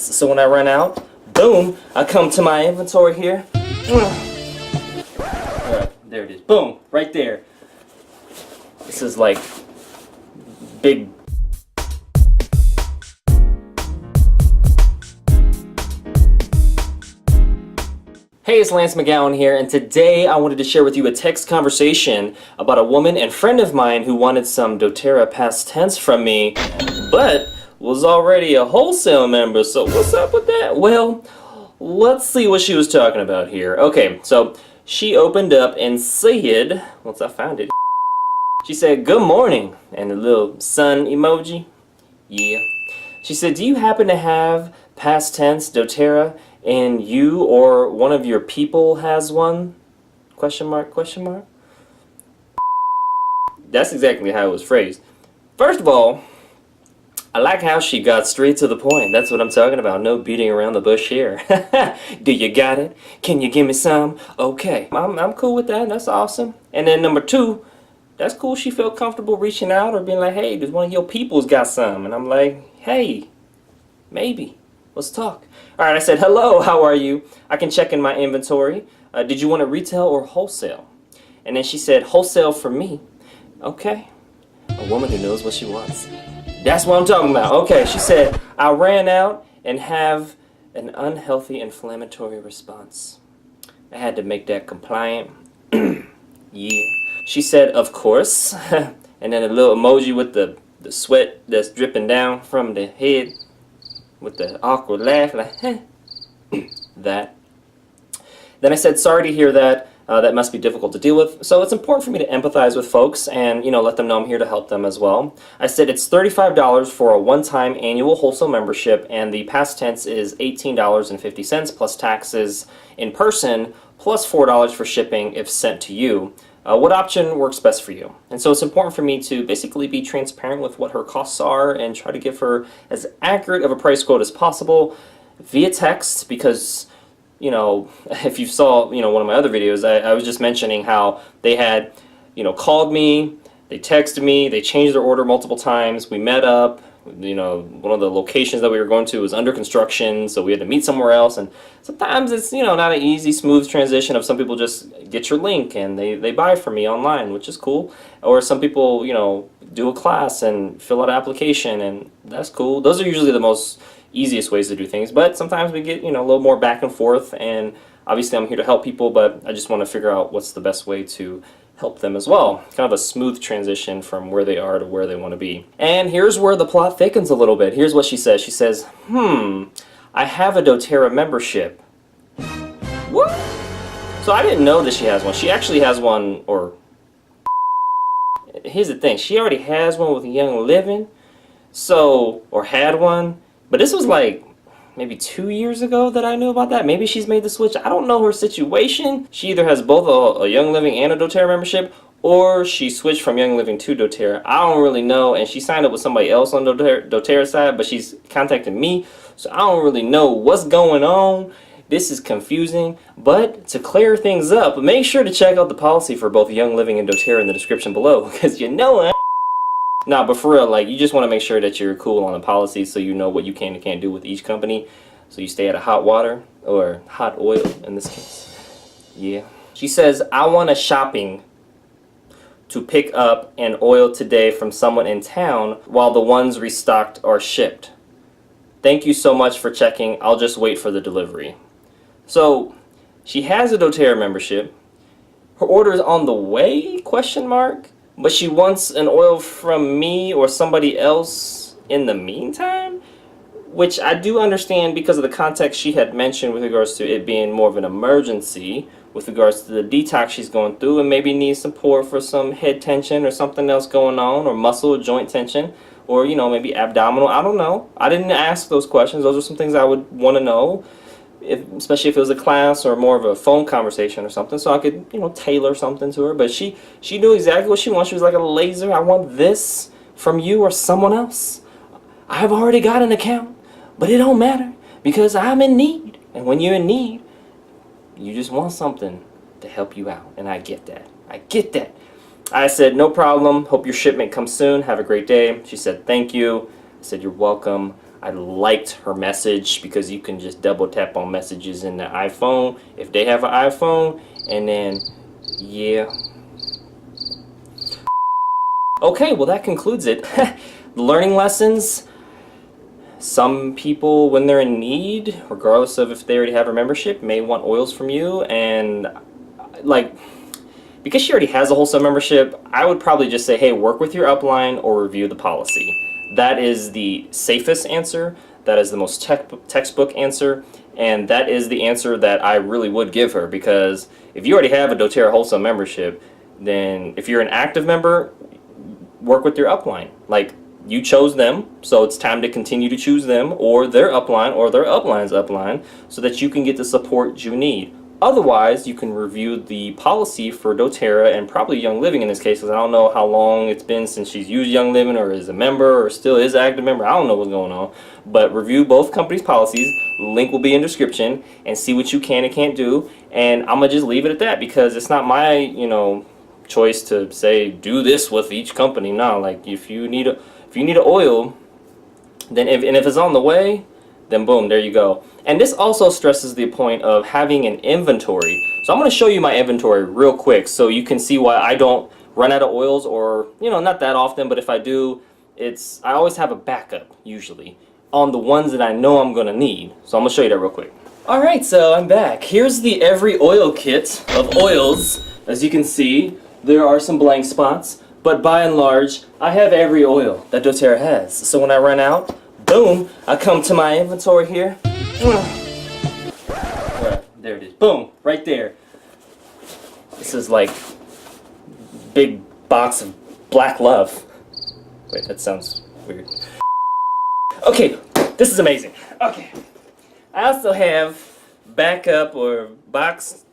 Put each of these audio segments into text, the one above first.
So when I run out, boom, I come to my inventory here. Alright, there it is. Boom, right there. This is like big. Hey, it's Lance McGowan here, and today I wanted to share with you a text conversation about a woman and friend of mine who wanted some doTERRA PastTense from me, but was already a Wholesale member, so what's up with that? Well, let's see what she was talking about here. Okay, so she opened up and said, once I found it, she said, "Good morning," and a little sun emoji. Yeah. She said, "Do you happen to have past tense doTERRA and you or one of your people has one?" Question mark, question mark. That's exactly how it was phrased. First of all, I like how she got straight to the point. That's what I'm talking about. No beating around the bush here. Do you got it? Can you give me some? Okay. I'm cool with that. That's awesome. And then number two, that's cool. She felt comfortable reaching out or being like, "Hey, does one of your people's got some?" And I'm like, "Hey, maybe. Let's talk." Alright, I said, "Hello, how are you? I can check in my inventory. Did you want a retail or wholesale?" And then she said, "Wholesale for me." Okay. A woman who knows what she wants. That's what I'm talking about. Okay, she said, "I ran out and have an unhealthy inflammatory response. I had to make that compliant." Yeah. She said, "Of course." And then a little emoji with the sweat that's dripping down from the head with the awkward laugh, like, that. Then I said, "Sorry to hear that. That must be difficult to deal with. So it's important for me to empathize with folks and, let them know I'm here to help them as well." I said it's $35 for a one-time annual Wholesale membership, and the past tense is $18.50 plus taxes in person, plus $4 for shipping if sent to you. What option works best for you? And so it's important for me to basically be transparent with what her costs are and try to give her as accurate of a price quote as possible via text, because if you saw, one of my other videos, I was just mentioning how they had, called me, they texted me, they changed their order multiple times, we met up, one of the locations that we were going to was under construction, so we had to meet somewhere else, and sometimes it's, not an easy, smooth transition of some people just get your link and they buy from me online, which is cool, or some people, do a class and fill out an application, and that's cool. Those are usually the most easiest ways to do things, but sometimes we get a little more back and forth, and obviously I'm here to help people, but I just want to figure out what's the best way to help them as well. Kind of a smooth transition from where they are to where they want to be. And here's where the plot thickens a little bit. Here's what she says. She says, "I have a doTERRA membership." What? So I didn't know that she has one. She actually has one, or here's the thing, she already has one with Young Living, or had one. But this was like maybe 2 years ago that I knew about that. Maybe she's made the switch. I don't know her situation. She either has both a Young Living and a doTERRA membership, or she switched from Young Living to doTERRA. I don't really know. And she signed up with somebody else on doTERRA side, but she's contacted me, so I don't really know what's going on. This is confusing. But to clear things up, make sure to check out the policy for both Young Living and doTERRA in the description below, because Nah, but for real, you just want to make sure that you're cool on the policy, so you know what you can and can't do with each company, so you stay out of hot water, or hot oil in this case. Yeah. She says, "I want a shopping to pick up an oil today from someone in town while the ones restocked are shipped. Thank you so much for checking. I'll just wait for the delivery." So she has a doTERRA membership. Her order is on the way, question mark. But she wants an oil from me or somebody else in the meantime, which I do understand because of the context she had mentioned with regards to it being more of an emergency, with regards to the detox she's going through, and maybe needs support for some head tension or something else going on, or muscle or joint tension, or maybe abdominal. I don't know. I didn't ask those questions. Those are some things I would want to know, especially if it was a class or more of a phone conversation or something, so I could, tailor something to her. But she knew exactly what she wants. She was like a laser. "I want this from you or someone else. I've already got an account, but it don't matter because I'm in need. And when you're in need, you just want something to help you out. And I get that. I get that." I said, "No problem. Hope your shipment comes soon. Have a great day." She said, "Thank you." I said, "You're welcome. I liked her message because you can just double tap on messages in the iPhone if they have an iPhone, and then yeah. Okay, well that concludes it. Learning lessons. Some people, when they're in need, regardless of if they already have a membership, may want oils from you, and like, because she already has a wholesale membership, I would probably just say, hey, work with your upline or review the policy. That is the safest answer. That is the most textbook answer, and that is the answer that I really would give her, because if you already have a doTERRA wholesale membership, then if you're an active member, work with your upline. Like, you chose them, so it's time to continue to choose them or their upline or their upline's upline so that you can get the support you need. Otherwise, you can review the policy for doTERRA and probably Young Living in this case, because I don't know how long it's been since she's used Young Living or is a member or still is an active member. I don't know what's going on. But review both companies' policies. Link will be in description, and see what you can and can't do. And I'm going to just leave it at that, because it's not my, choice to say do this with each company. No, like if you need an oil, then if it's on the way, then boom, there you go. And this also stresses the point of having an inventory. So I'm going to show you my inventory real quick so you can see why I don't run out of oils, or not that often, but if I do, I always have a backup usually on the ones that I know I'm going to need. So I'm going to show you that real quick. Alright, so I'm back. Here's the every oil kit of oils. As you can see, there are some blank spots, but by and large, I have every oil that doTERRA has. So when I run out, boom, I come to my inventory here. There it is. Boom, right there. This is like big box of black love. Wait, that sounds weird. Okay, this is amazing. Okay. I also have backup or box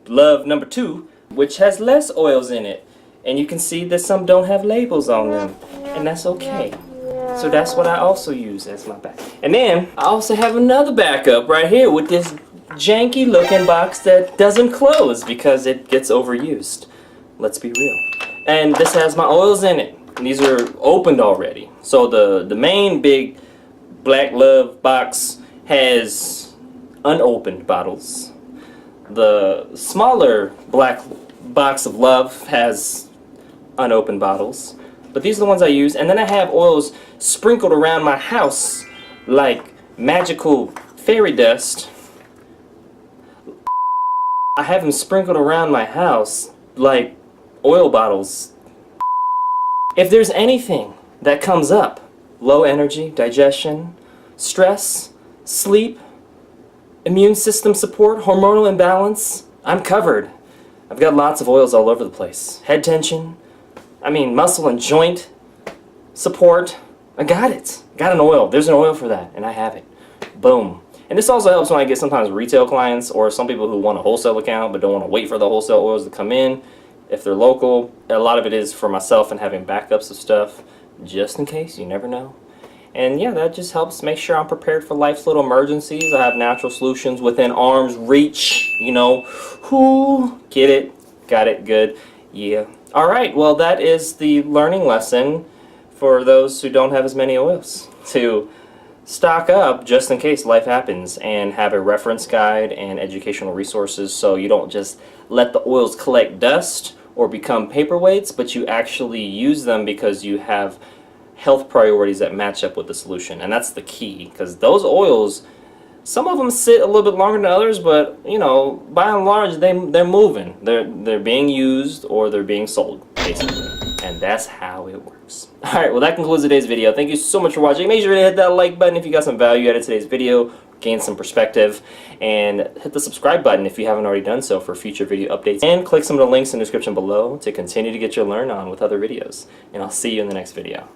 love number 2, which has less oils in it. And you can see that some don't have labels on them. And that's okay. So that's what I also use as my backup. And then I also have another backup right here with this janky looking box that doesn't close because it gets overused. Let's be real. And this has my oils in it. And these are opened already. So the main big Black Love box has unopened bottles. The smaller black box of love has unopened bottles. But these are the ones I use. And then I have oils sprinkled around my house like magical fairy dust. I have them sprinkled around my house like oil bottles. If there's anything that comes up, low energy, digestion, stress, sleep, immune system support, hormonal imbalance, I'm covered. I've got lots of oils all over the place. Head tension, muscle and joint support. I got it. Got an oil. There's an oil for that, and I have it. Boom. And this also helps when I get sometimes retail clients or some people who want a wholesale account but don't want to wait for the wholesale oils to come in. If they're local, a lot of it is for myself and having backups of stuff just in case. You never know. And yeah, that just helps make sure I'm prepared for life's little emergencies. I have natural solutions within arm's reach, Who? Get it? Got it? Good. Yeah. Alright, well that is the learning lesson for those who don't have as many oils. To stock up just in case life happens, and have a reference guide and educational resources so you don't just let the oils collect dust or become paperweights, but you actually use them because you have health priorities that match up with the solution. And that's the key, because those oils, some of them sit a little bit longer than others, but by and large they're moving. They're being used or they're being sold, basically. And that's how it works. Alright, well that concludes today's video. Thank you so much for watching. Make sure to hit that like button if you got some value out of today's video, gain some perspective, and hit the subscribe button if you haven't already done so for future video updates. And click some of the links in the description below to continue to get your learn on with other videos. And I'll see you in the next video.